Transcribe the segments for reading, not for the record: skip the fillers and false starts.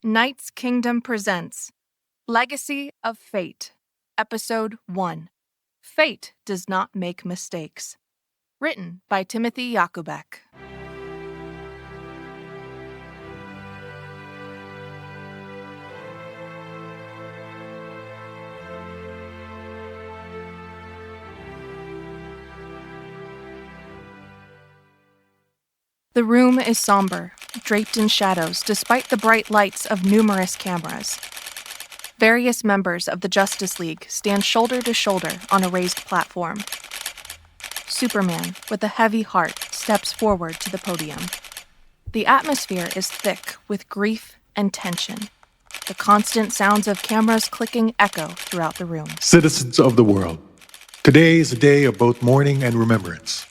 Knight's Kingdom presents Legacy of Fate, Episode 1. Fate Does Not Make Mistakes. Written by Timothy Yakoubek. The room is somber, draped in shadows despite the bright lights of numerous cameras. Various members of the Justice League stand shoulder to shoulder on a raised platform. Superman, with a heavy heart, steps forward to the podium. The atmosphere is thick with grief and tension. The constant sounds of cameras clicking echo throughout the room. Citizens of the world, today is a day of both mourning and remembrance.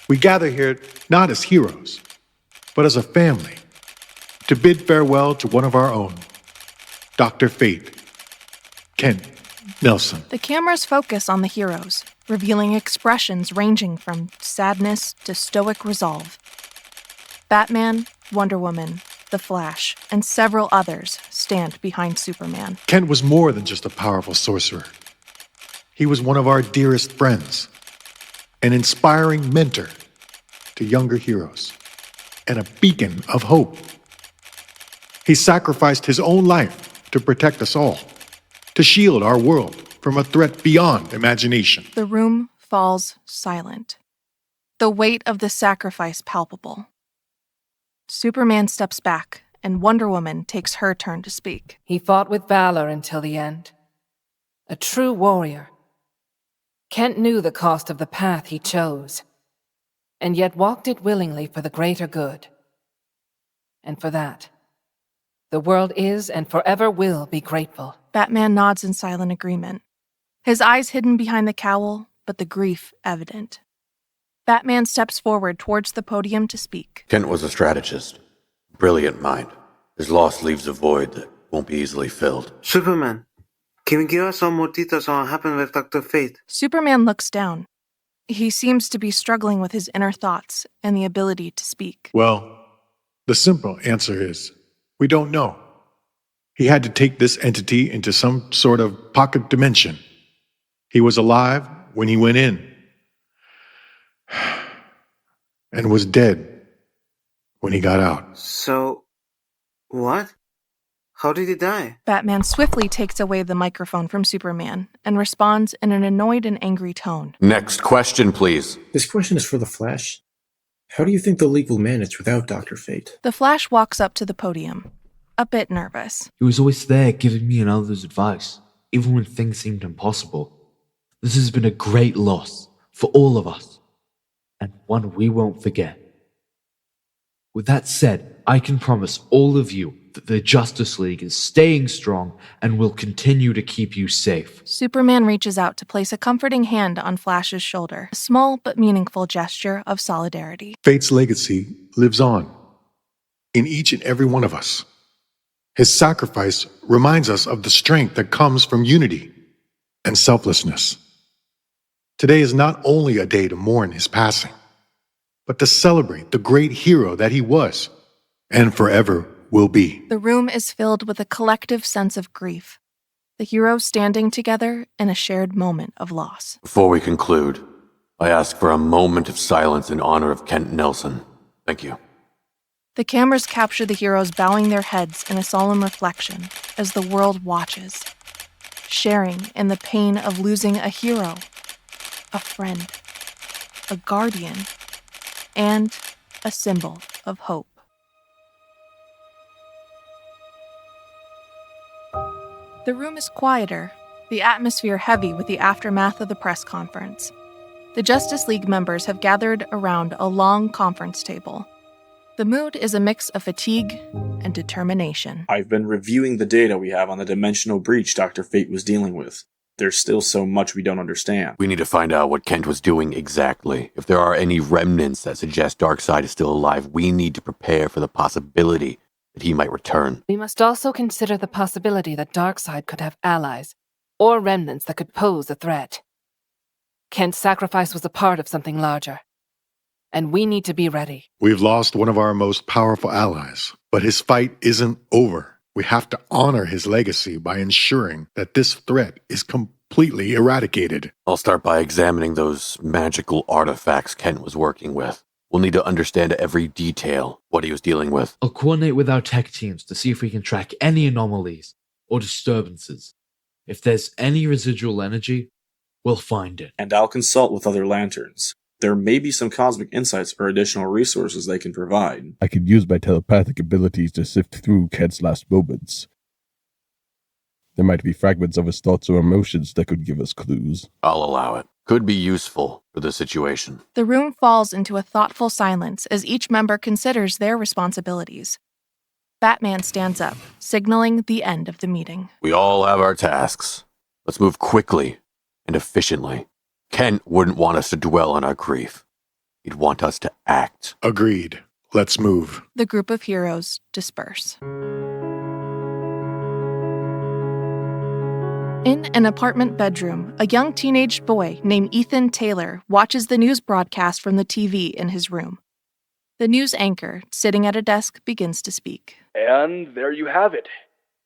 We gather here not as heroes, but as a family, to bid farewell to one of our own, Dr. Fate, Kent Nelson. The cameras focus on the heroes, revealing expressions ranging from sadness to stoic resolve. Batman, Wonder Woman, The Flash, and several others stand behind Superman. Kent was more than just a powerful sorcerer. He was one of our dearest friends, an inspiring mentor to younger heroes, and a beacon of hope. He sacrificed his own life to protect us all, to shield our world from a threat beyond imagination. The room falls silent, the weight of the sacrifice palpable. Superman steps back, and Wonder Woman takes her turn to speak. He fought with valor until the end. A true warrior. Kent knew the cost of the path he chose, and yet walked it willingly for the greater good. And for that, the world is and forever will be grateful. Batman nods in silent agreement, his eyes hidden behind the cowl, but the grief evident. Batman steps forward towards the podium to speak. Kent was a strategist. Brilliant mind. His loss leaves a void that won't be easily filled. Superman, can you give us some more details on what happened with Dr. Fate? Superman looks down. He seems to be struggling with his inner thoughts and the ability to speak. Well, the simple answer is, we don't know. He had to take this entity into some sort of pocket dimension. He was alive when he went in, and was dead when he got out. So, what? How did he die? Batman swiftly takes away the microphone from Superman and responds in an annoyed and angry tone. Next question, please. This question is for the Flash. How do you think the League will manage without Dr. Fate? The Flash walks up to the podium, a bit nervous. He was always there giving me and others advice, even when things seemed impossible. This has been a great loss for all of us, and one we won't forget. With that said, I can promise all of you that the Justice League is staying strong and will continue to keep you safe. Superman reaches out to place a comforting hand on Flash's shoulder, a small but meaningful gesture of solidarity. Fate's legacy lives on, in each and every one of us. His sacrifice reminds us of the strength that comes from unity and selflessness. Today is not only a day to mourn his passing, but to celebrate the great hero that he was, and forever will be. The room is filled with a collective sense of grief, the heroes standing together in a shared moment of loss. Before we conclude, I ask for a moment of silence in honor of Kent Nelson. Thank you. The cameras capture the heroes bowing their heads in a solemn reflection as the world watches, sharing in the pain of losing a hero, a friend, a guardian, and a symbol of hope. The room is quieter, the atmosphere heavy with the aftermath of the press conference. The Justice League members have gathered around a long conference table. The mood is a mix of fatigue and determination. I've been reviewing the data we have on the dimensional breach Dr. Fate was dealing with. There's still so much we don't understand. We need to find out what Kent was doing exactly. If there are any remnants that suggest Darkseid is still alive, we need to prepare for the possibility that he might return. We must also consider the possibility that Darkseid could have allies, or remnants that could pose a threat. Kent's sacrifice was a part of something larger, and we need to be ready. We've lost one of our most powerful allies, but his fight isn't over. We have to honor his legacy by ensuring that this threat is completely eradicated. I'll start by examining those magical artifacts Kent was working with. We'll need to understand every detail, what he was dealing with. I'll coordinate with our tech teams to see if we can track any anomalies or disturbances. If there's any residual energy, we'll find it. And I'll consult with other lanterns. There may be some cosmic insights or additional resources they can provide. I could use my telepathic abilities to sift through Kent's last moments. There might be fragments of his thoughts or emotions that could give us clues. I'll allow it. Could be useful for the situation. The room falls into a thoughtful silence as each member considers their responsibilities. Batman stands up, signaling the end of the meeting. We all have our tasks. Let's move quickly and efficiently. Kent wouldn't want us to dwell on our grief. He'd want us to act. Agreed. Let's move. The group of heroes disperse. In an apartment bedroom, a young teenage boy named Ethan Taylor watches the news broadcast from the TV in his room. The news anchor, sitting at a desk, begins to speak. And there you have it.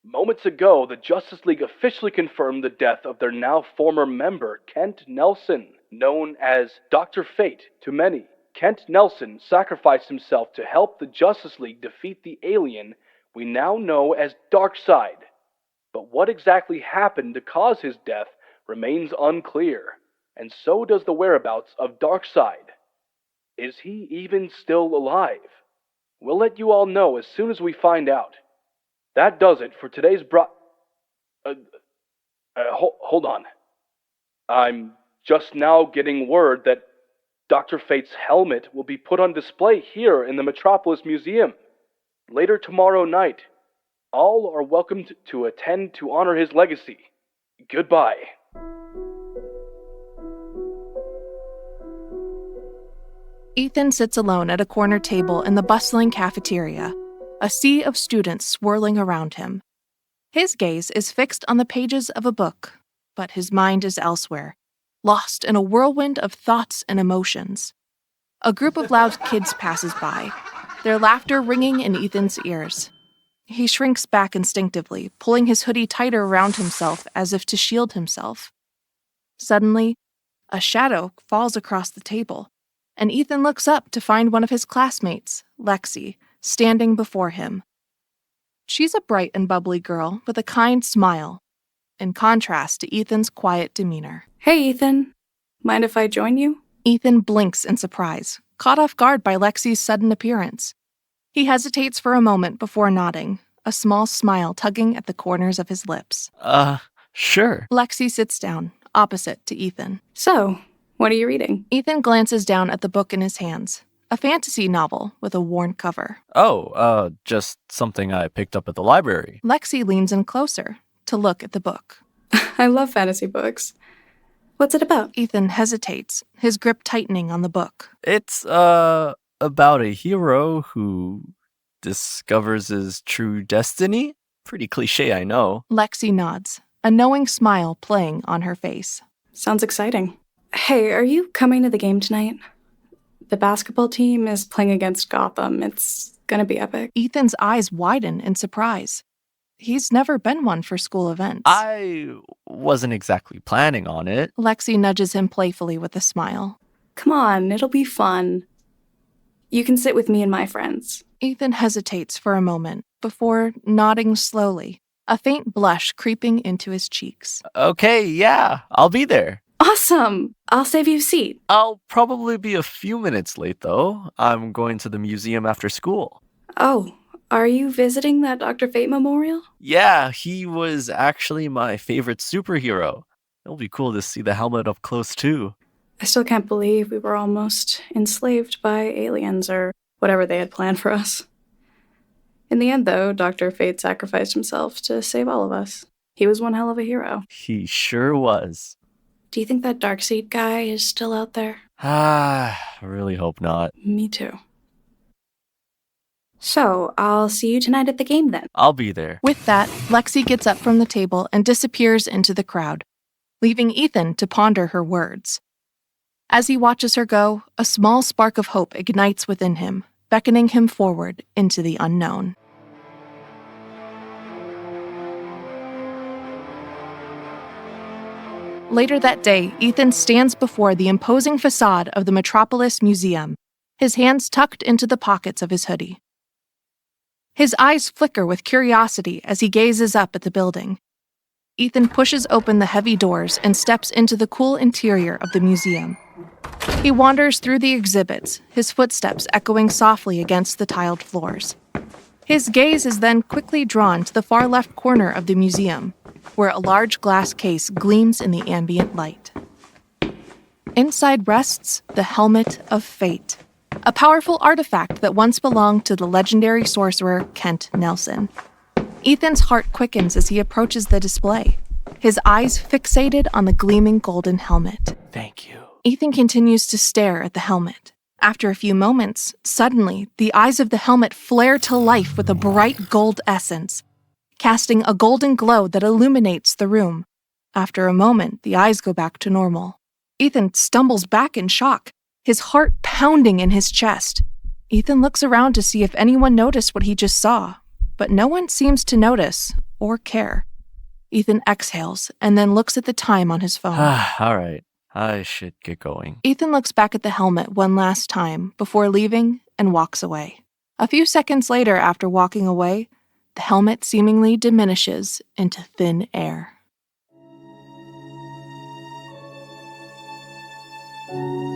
Moments ago, the Justice League officially confirmed the death of their now former member, Kent Nelson, known as Dr. Fate to many. Kent Nelson sacrificed himself to help the Justice League defeat the alien we now know as Darkseid. But what exactly happened to cause his death remains unclear, and so does the whereabouts of Darkseid. Is he even still alive? We'll let you all know as soon as we find out. That does it for today's hold on. I'm just now getting word that Dr. Fate's helmet will be put on display here in the Metropolis Museum later tomorrow night. All are welcomed to attend to honor his legacy. Goodbye. Ethan sits alone at a corner table in the bustling cafeteria, a sea of students swirling around him. His gaze is fixed on the pages of a book, but his mind is elsewhere, lost in a whirlwind of thoughts and emotions. A group of loud kids passes by, their laughter ringing in Ethan's ears. He shrinks back instinctively, pulling his hoodie tighter around himself as if to shield himself. Suddenly, a shadow falls across the table, and Ethan looks up to find one of his classmates, Lexi, standing before him. She's a bright and bubbly girl with a kind smile, in contrast to Ethan's quiet demeanor. Hey, Ethan. Mind if I join you? Ethan blinks in surprise, caught off guard by Lexi's sudden appearance. He hesitates for a moment before nodding, a small smile tugging at the corners of his lips. Sure. Lexi sits down, opposite to Ethan. So, what are you reading? Ethan glances down at the book in his hands, a fantasy novel with a worn cover. Just something I picked up at the library. Lexi leans in closer to look at the book. I love fantasy books. What's it about? Ethan hesitates, his grip tightening on the book. It's, about a hero who discovers his true destiny? Pretty cliche, I know. Lexi nods, a knowing smile playing on her face. Sounds exciting. Hey, are you coming to the game tonight? The basketball team is playing against Gotham. It's gonna be epic. Ethan's eyes widen in surprise. He's never been one for school events. I wasn't exactly planning on it. Lexi nudges him playfully with a smile. Come on, it'll be fun. You can sit with me and my friends. Ethan hesitates for a moment before nodding slowly, a faint blush creeping into his cheeks. Okay, yeah, I'll be there. Awesome! I'll save you a seat. I'll probably be a few minutes late, though. I'm going to the museum after school. Oh, are you visiting that Dr. Fate memorial? Yeah, he was actually my favorite superhero. It'll be cool to see the helmet up close, too. I still can't believe we were almost enslaved by aliens or whatever they had planned for us. In the end, though, Dr. Fate sacrificed himself to save all of us. He was one hell of a hero. He sure was. Do you think that Darkseid guy is still out there? I really hope not. Me too. So, I'll see you tonight at the game then. I'll be there. With that, Lexi gets up from the table and disappears into the crowd, leaving Ethan to ponder her words. As he watches her go, a small spark of hope ignites within him, beckoning him forward into the unknown. Later that day, Ethan stands before the imposing facade of the Metropolis Museum, his hands tucked into the pockets of his hoodie. His eyes flicker with curiosity as he gazes up at the building. Ethan pushes open the heavy doors and steps into the cool interior of the museum. He wanders through the exhibits, his footsteps echoing softly against the tiled floors. His gaze is then quickly drawn to the far left corner of the museum, where a large glass case gleams in the ambient light. Inside rests the Helmet of Fate, a powerful artifact that once belonged to the legendary sorcerer Kent Nelson. Ethan's heart quickens as he approaches the display, his eyes fixated on the gleaming golden helmet. Thank you. Ethan continues to stare at the helmet. After a few moments, suddenly, the eyes of the helmet flare to life with a bright gold essence, casting a golden glow that illuminates the room. After a moment, the eyes go back to normal. Ethan stumbles back in shock, his heart pounding in his chest. Ethan looks around to see if anyone noticed what he just saw, but no one seems to notice or care. Ethan exhales and then looks at the time on his phone. All right, I should get going. Ethan looks back at the helmet one last time before leaving and walks away. A few seconds later, after walking away, the helmet seemingly diminishes into thin air.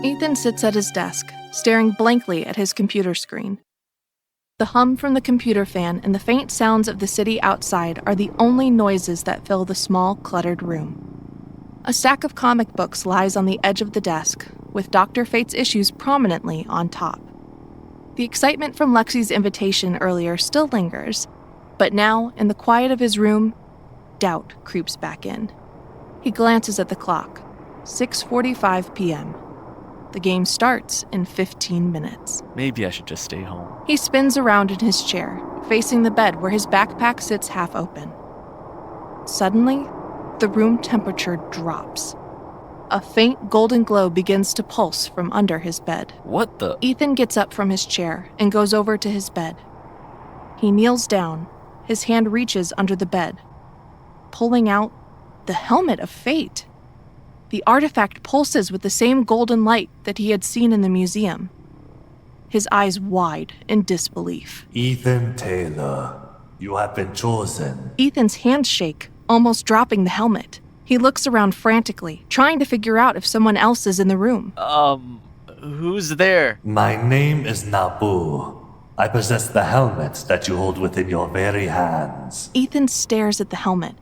Ethan sits at his desk, staring blankly at his computer screen. The hum from the computer fan and the faint sounds of the city outside are the only noises that fill the small, cluttered room. A stack of comic books lies on the edge of the desk, with Dr. Fate's issues prominently on top. The excitement from Lexi's invitation earlier still lingers, but now, in the quiet of his room, doubt creeps back in. He glances at the clock. 6:45 p.m. The game starts in 15 minutes. Maybe I should just stay home. He spins around in his chair, facing the bed where his backpack sits half open. Suddenly, the room temperature drops. A faint golden glow begins to pulse from under his bed. What the? Ethan gets up from his chair and goes over to his bed. He kneels down. His hand reaches under the bed, pulling out the Helmet of Fate. The artifact pulses with the same golden light that he had seen in the museum. His eyes wide in disbelief. Ethan Taylor, you have been chosen. Ethan's hands shake, almost dropping the helmet. He looks around frantically, trying to figure out if someone else is in the room. Who's there? My name is Nabu. I possess the helmet that you hold within your very hands. Ethan stares at the helmet,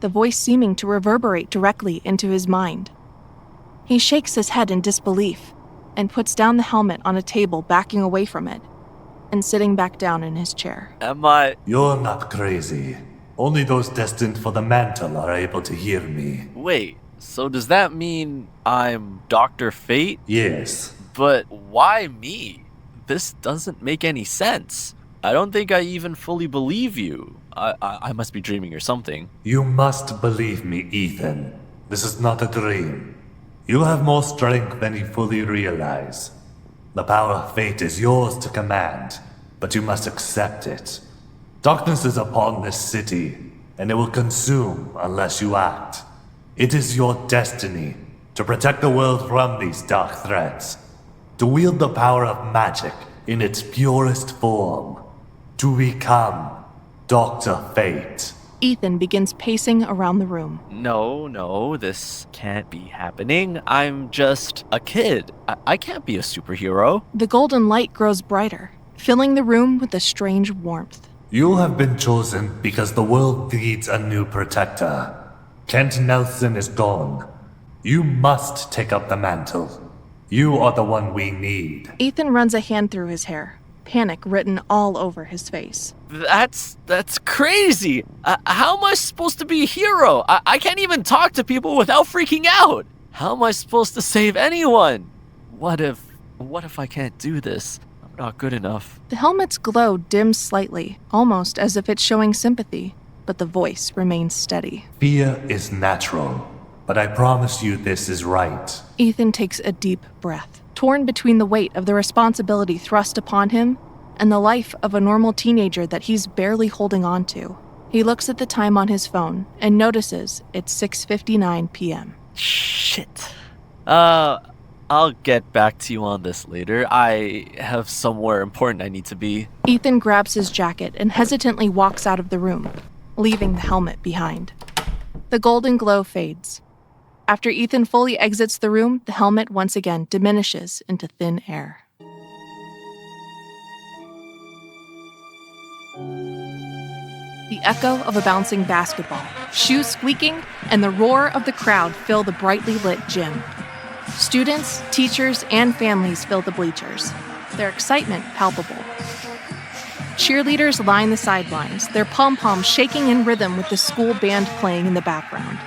the voice seeming to reverberate directly into his mind. He shakes his head in disbelief and puts down the helmet on a table, backing away from it and sitting back down in his chair. Am I? You're not crazy. Only those destined for the mantle are able to hear me. Wait, so does that mean I'm Dr. Fate? Yes. But why me? This doesn't make any sense. I don't think I even fully believe you. I must be dreaming or something. You must believe me, Ethan. This is not a dream. You have more strength than you fully realize. The power of fate is yours to command, but you must accept it. Darkness is upon this city, and it will consume unless you act. It is your destiny to protect the world from these dark threats, to wield the power of magic in its purest form, to become Dr. Fate. Ethan begins pacing around the room. No, this can't be happening. I'm just a kid. I can't be a superhero. The golden light grows brighter, filling the room with a strange warmth. You have been chosen because the world needs a new protector. Kent Nelson is gone. You must take up the mantle. You are the one we need. Ethan runs a hand through his hair, panic written all over his face. That's crazy. How am I supposed to be a hero? I can't even talk to people without freaking out. How am I supposed to save anyone? What if I can't do this? I'm not good enough. The helmet's glow dims slightly, almost as if it's showing sympathy, but the voice remains steady. Fear is natural, but I promise you this is right. Ethan takes a deep breath, torn between the weight of the responsibility thrust upon him and the life of a normal teenager that he's barely holding on to. He looks at the time on his phone and notices it's 6:59 p.m. Shit. I'll get back to you on this later. I have somewhere important I need to be. Ethan grabs his jacket and hesitantly walks out of the room, leaving the helmet behind. The golden glow fades. After Ethan fully exits the room, the helmet once again diminishes into thin air. The echo of a bouncing basketball, shoes squeaking, and the roar of the crowd fill the brightly lit gym. Students, teachers, and families fill the bleachers, their excitement palpable. Cheerleaders line the sidelines, their pom-poms shaking in rhythm with the school band playing in the background.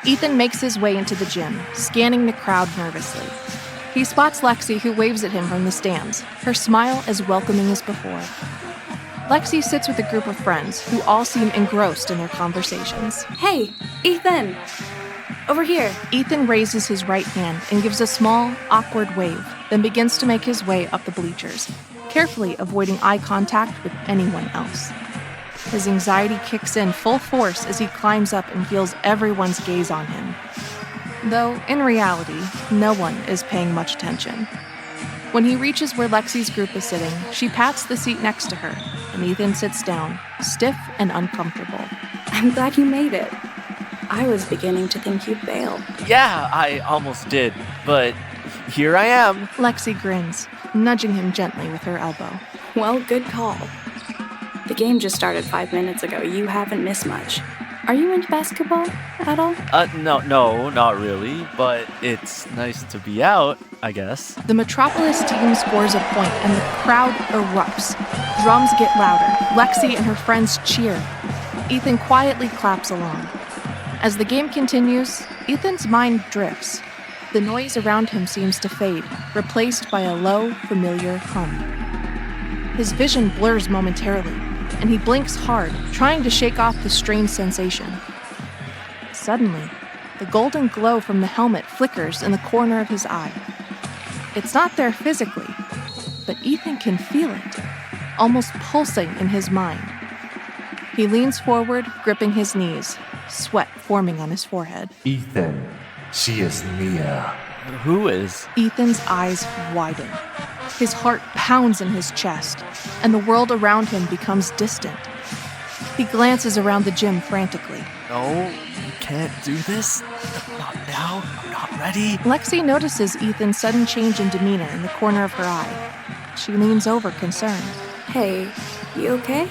Ethan makes his way into the gym, scanning the crowd nervously. He spots Lexi, who waves at him from the stands, her smile as welcoming as before. Lexi sits with a group of friends who all seem engrossed in their conversations. Hey, Ethan! Over here. Ethan raises his right hand and gives a small, awkward wave, then begins to make his way up the bleachers, carefully avoiding eye contact with anyone else. His anxiety kicks in full force as he climbs up and feels everyone's gaze on him. Though, in reality, no one is paying much attention. When he reaches where Lexi's group is sitting, she pats the seat next to her, and Ethan sits down, stiff and uncomfortable. I'm glad you made it. I was beginning to think you'd bail. Yeah, I almost did, but here I am. Lexi grins, nudging him gently with her elbow. Well, good call. The game just started 5 minutes ago. You haven't missed much. Are you into basketball at all? No, not really, but it's nice to be out, I guess. The Metropolis team scores a point and the crowd erupts. Drums get louder. Lexi and her friends cheer. Ethan quietly claps along. As the game continues, Ethan's mind drifts. The noise around him seems to fade, replaced by a low, familiar hum. His vision blurs momentarily, and he blinks hard, trying to shake off the strange sensation. Suddenly, the golden glow from the helmet flickers in the corner of his eye. It's not there physically, but Ethan can feel it, almost pulsing in his mind. He leans forward, gripping his knees, sweat forming on his forehead. Ethan, she is near. Who is? Ethan's eyes widen. His heart pounds in his chest, and the world around him becomes distant. He glances around the gym frantically. No, you can't do this. Not now. I'm not ready. Lexi notices Ethan's sudden change in demeanor in the corner of her eye. She leans over, concerned. Hey, you okay?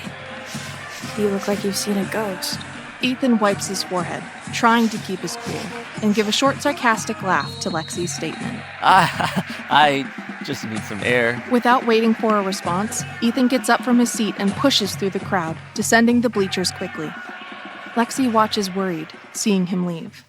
You look like you've seen a ghost. Ethan wipes his forehead, trying to keep his cool, and give a short sarcastic laugh to Lexi's statement. I just need some air. Without waiting for a response, Ethan gets up from his seat and pushes through the crowd, descending the bleachers quickly. Lexi watches worried, seeing him leave.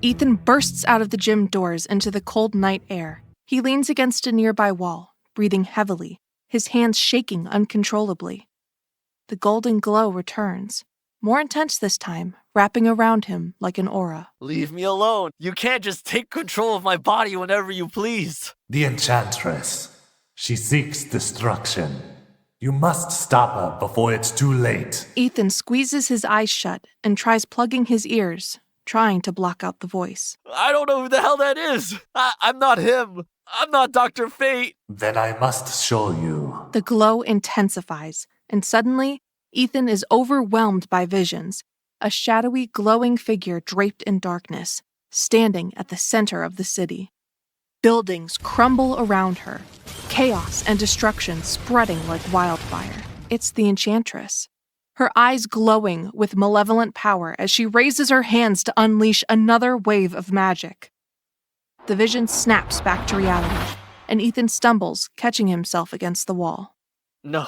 Ethan bursts out of the gym doors into the cold night air. He leans against a nearby wall, breathing heavily, his hands shaking uncontrollably. The golden glow returns, more intense this time, wrapping around him like an aura. Leave me alone. You can't just take control of my body whenever you please. The Enchantress. She seeks destruction. You must stop her before it's too late. Ethan squeezes his eyes shut and tries plugging his ears, trying to block out the voice. I don't know who the hell that is. I'm not him. I'm not Dr. Fate. Then I must show you. The glow intensifies, and suddenly, Ethan is overwhelmed by visions. A shadowy, glowing figure draped in darkness, standing at the center of the city. Buildings crumble around her, chaos and destruction spreading like wildfire. It's the Enchantress. Her eyes glowing with malevolent power as she raises her hands to unleash another wave of magic. The vision snaps back to reality, and Ethan stumbles, catching himself against the wall. No.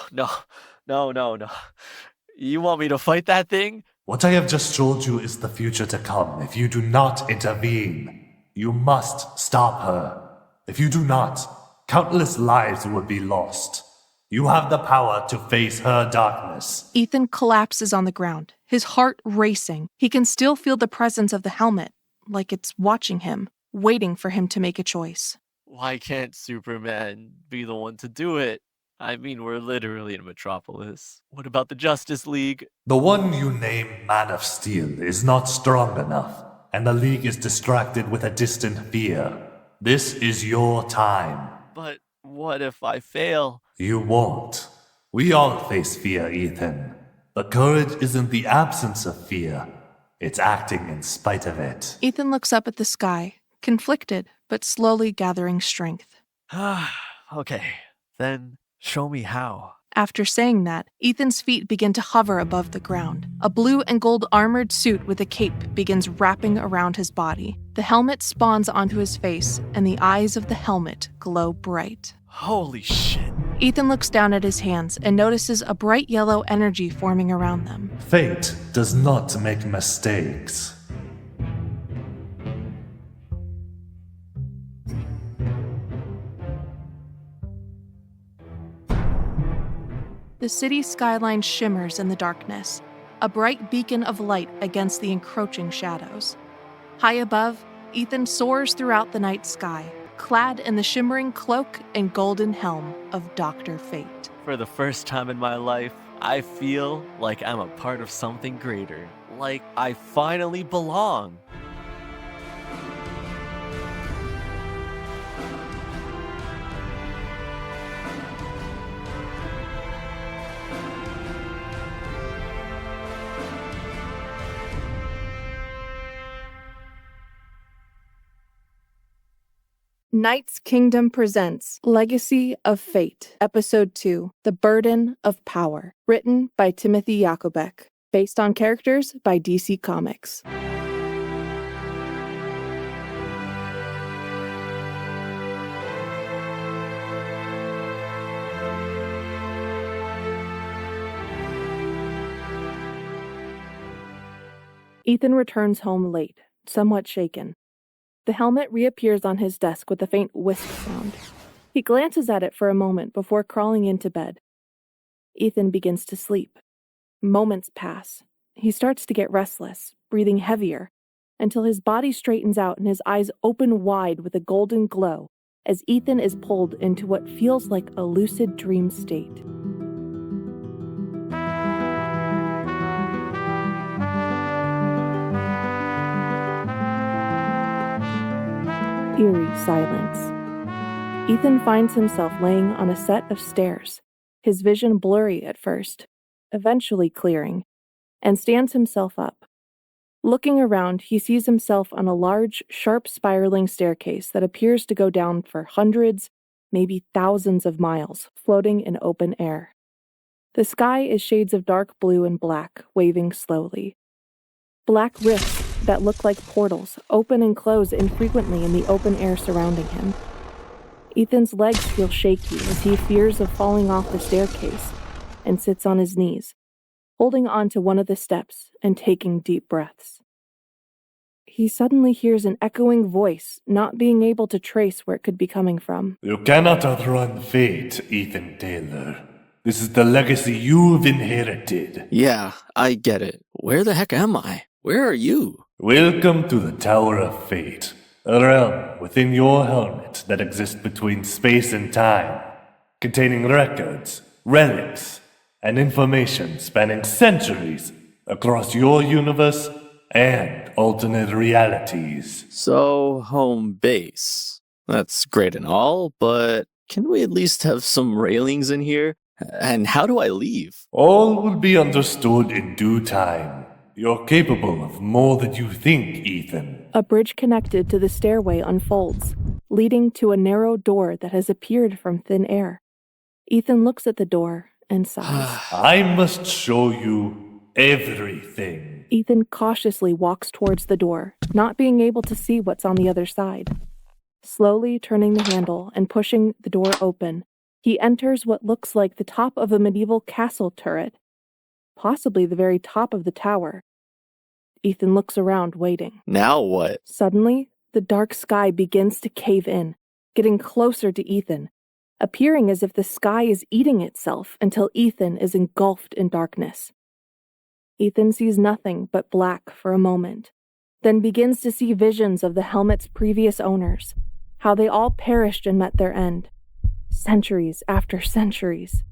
You want me to fight that thing? What I have just told you is the future to come if you do not intervene. You must stop her. If you do not, countless lives will be lost. You have the power to face her darkness. Ethan collapses on the ground, his heart racing. He can still feel the presence of the helmet, like it's watching him, waiting for him to make a choice. Why can't Superman be the one to do it? I mean, we're literally in Metropolis. What about the Justice League? The one you name Man of Steel is not strong enough, and the League is distracted with a distant fear. This is your time. But what if I fail? You won't. We all face fear, Ethan. But courage isn't the absence of fear. It's acting in spite of it. Ethan looks up at the sky, conflicted, but slowly gathering strength. Okay, then show me how. After saying that, Ethan's feet begin to hover above the ground. A blue and gold armored suit with a cape begins wrapping around his body. The helmet spawns onto his face, and the eyes of the helmet glow bright. Holy shit. Ethan looks down at his hands and notices a bright yellow energy forming around them. Fate does not make mistakes. The city skyline shimmers in the darkness, a bright beacon of light against the encroaching shadows. High above, Ethan soars throughout the night sky, clad in the shimmering cloak and golden helm of Dr. Fate. For the first time in my life, I feel like I'm a part of something greater. Like I finally belong. Knight's Kingdom presents Legacy of Fate, Episode 2, The Burden of Power, written by Timothy Yakoubek, based on characters by DC Comics. Ethan returns home late, somewhat shaken. The helmet reappears on his desk with a faint whisk sound. He glances at it for a moment before crawling into bed. Ethan begins to sleep. Moments pass. He starts to get restless, breathing heavier, until his body straightens out and his eyes open wide with a golden glow as Ethan is pulled into what feels like a lucid dream state. Eerie silence. Ethan finds himself laying on a set of stairs, his vision blurry at first, eventually clearing, and stands himself up. Looking around, he sees himself on a large, sharp spiraling staircase that appears to go down for hundreds, maybe thousands of miles, floating in open air. The sky is shades of dark blue and black, waving slowly. Black rifts that look like portals open and close infrequently in the open air surrounding him. Ethan's legs feel shaky as he fears of falling off the staircase and sits on his knees, holding on to one of the steps and taking deep breaths. He suddenly hears an echoing voice, not being able to trace where it could be coming from. You cannot outrun fate, Ethan Taylor. This is the legacy you've inherited. Yeah, I get it. Where the heck am I? Where are you? Welcome to the Tower of Fate, a realm within your helmet that exists between space and time, containing records, relics, and information spanning centuries across your universe and alternate realities. So, home base. That's great and all, but can we at least have some railings in here? And how do I leave? All will be understood in due time. You're capable of more than you think, Ethan. A bridge connected to the stairway unfolds, leading to a narrow door that has appeared from thin air. Ethan looks at the door and sighs. I must show you everything. Ethan cautiously walks towards the door, not being able to see what's on the other side. Slowly turning the handle and pushing the door open, he enters what looks like the top of a medieval castle turret, possibly the very top of the tower. Ethan looks around, waiting. Now what? Suddenly, the dark sky begins to cave in, getting closer to Ethan, appearing as if the sky is eating itself until Ethan is engulfed in darkness. Ethan sees nothing but black for a moment, then begins to see visions of the helmet's previous owners, how they all perished and met their end. Centuries after centuries.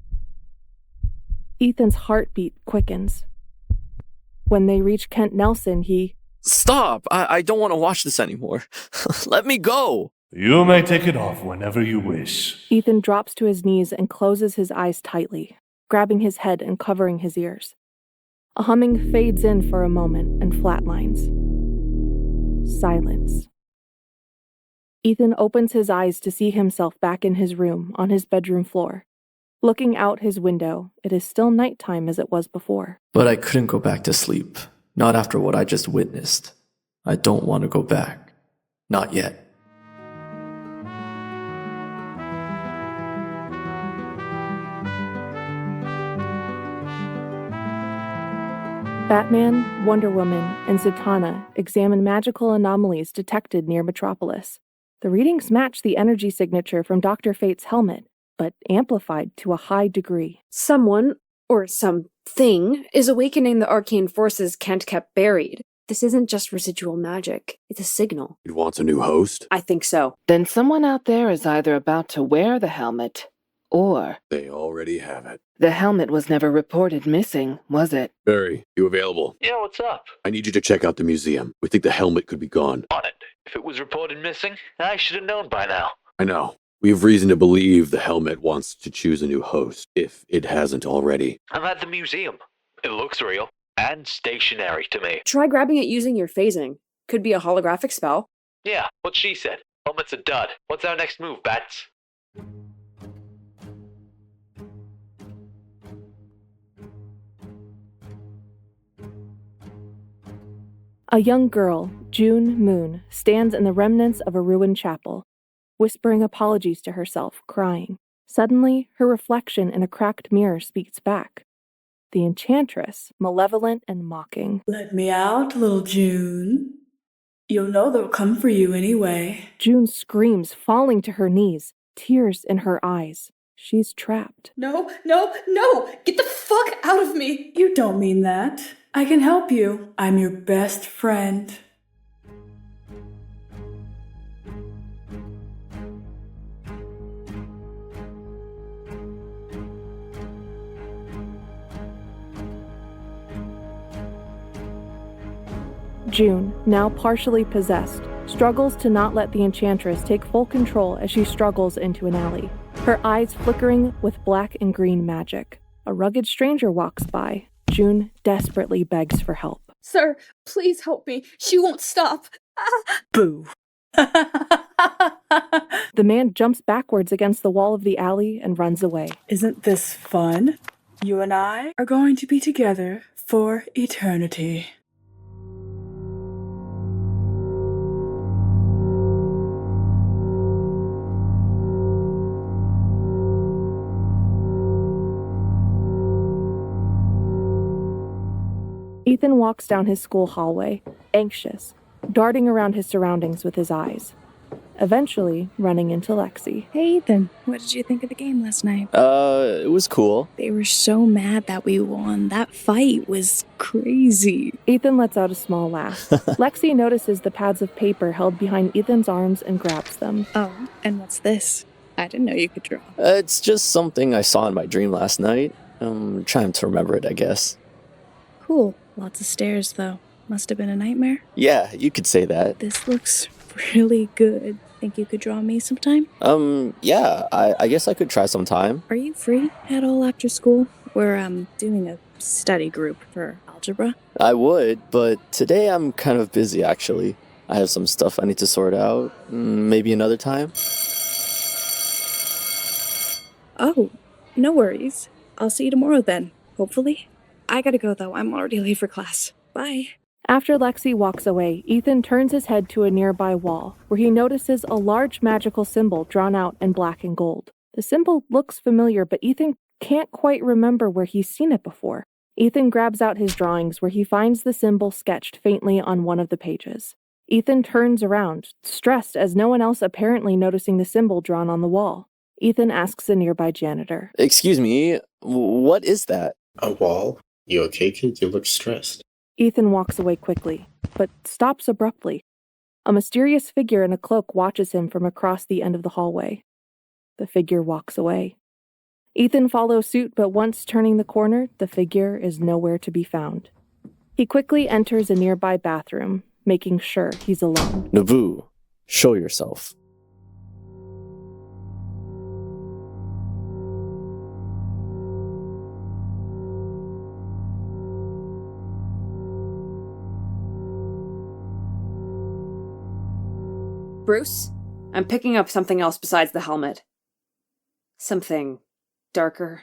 Ethan's heartbeat quickens. When they reach Kent Nelson, he... Stop! I don't want to watch this anymore. Let me go! You may take it off whenever you wish. Ethan drops to his knees and closes his eyes tightly, grabbing his head and covering his ears. A humming fades in for a moment and flatlines. Silence. Ethan opens his eyes to see himself back in his room on his bedroom floor. Looking out his window, it is still nighttime as it was before. But I couldn't go back to sleep. Not after what I just witnessed. I don't want to go back. Not yet. Batman, Wonder Woman, and Zatanna examine magical anomalies detected near Metropolis. The readings match the energy signature from Dr. Fate's helmet, but amplified to a high degree. Someone, or something, is awakening the arcane forces Kent kept buried. This isn't just residual magic. It's a signal. It wants a new host? I think so. Then someone out there is either about to wear the helmet, or... They already have it. The helmet was never reported missing, was it? Barry, you available? Yeah, what's up? I need you to check out the museum. We think the helmet could be gone. On it. If it was reported missing, I should have known by now. I know. We have reason to believe the helmet wants to choose a new host, if it hasn't already. I'm at the museum. It looks real. And stationary to me. Try grabbing it using your phasing. Could be a holographic spell. Yeah, what she said. Helmet's a dud. What's our next move, Bats? A young girl, June Moon, stands in the remnants of a ruined chapel, whispering apologies to herself, crying. Suddenly, her reflection in a cracked mirror speaks back. The enchantress, malevolent and mocking. Let me out, little June. You'll know they'll come for you anyway. June screams, falling to her knees, tears in her eyes. She's trapped. No! Get the fuck out of me! You don't mean that. I can help you. I'm your best friend. June, now partially possessed, struggles to not let the enchantress take full control as she struggles into an alley, her eyes flickering with black and green magic. A rugged stranger walks by. June desperately begs for help. Sir, please help me. She won't stop. Boo. The man jumps backwards against the wall of the alley and runs away. Isn't this fun? You and I are going to be together for eternity. Ethan walks down his school hallway, anxious, darting around his surroundings with his eyes. Eventually, running into Lexi. Hey, Ethan. What did you think of the game last night? It was cool. They were so mad that we won. That fight was crazy. Ethan lets out a small laugh. Lexi notices the pads of paper held behind Ethan's arms and grabs them. Oh, and what's this? I didn't know you could draw. It's just something I saw in my dream last night. I'm trying to remember it, I guess. Cool. Lots of stairs, though. Must have been a nightmare. Yeah, you could say that. This looks really good. Think you could draw me sometime? Yeah, I guess I could try sometime. Are you free at all after school? We're, doing a study group for algebra. I would, but today I'm kind of busy, actually. I have some stuff I need to sort out. Maybe another time? Oh, no worries. I'll see you tomorrow then, hopefully. I gotta go, though. I'm already late for class. Bye. After Lexi walks away, Ethan turns his head to a nearby wall, where he notices a large magical symbol drawn out in black and gold. The symbol looks familiar, but Ethan can't quite remember where he's seen it before. Ethan grabs out his drawings, where he finds the symbol sketched faintly on one of the pages. Ethan turns around, stressed as no one else apparently noticing the symbol drawn on the wall. Ethan asks a nearby janitor. Excuse me, what is that? A wall? You okay, kid? You look stressed. Ethan walks away quickly, but stops abruptly. A mysterious figure in a cloak watches him from across the end of the hallway. the figure walks away. Ethan follows suit, but once turning the corner, the figure is nowhere to be found. He quickly enters a nearby bathroom, making sure he's alone. Nabu, show yourself. Bruce, I'm picking up something else besides the helmet. Something darker.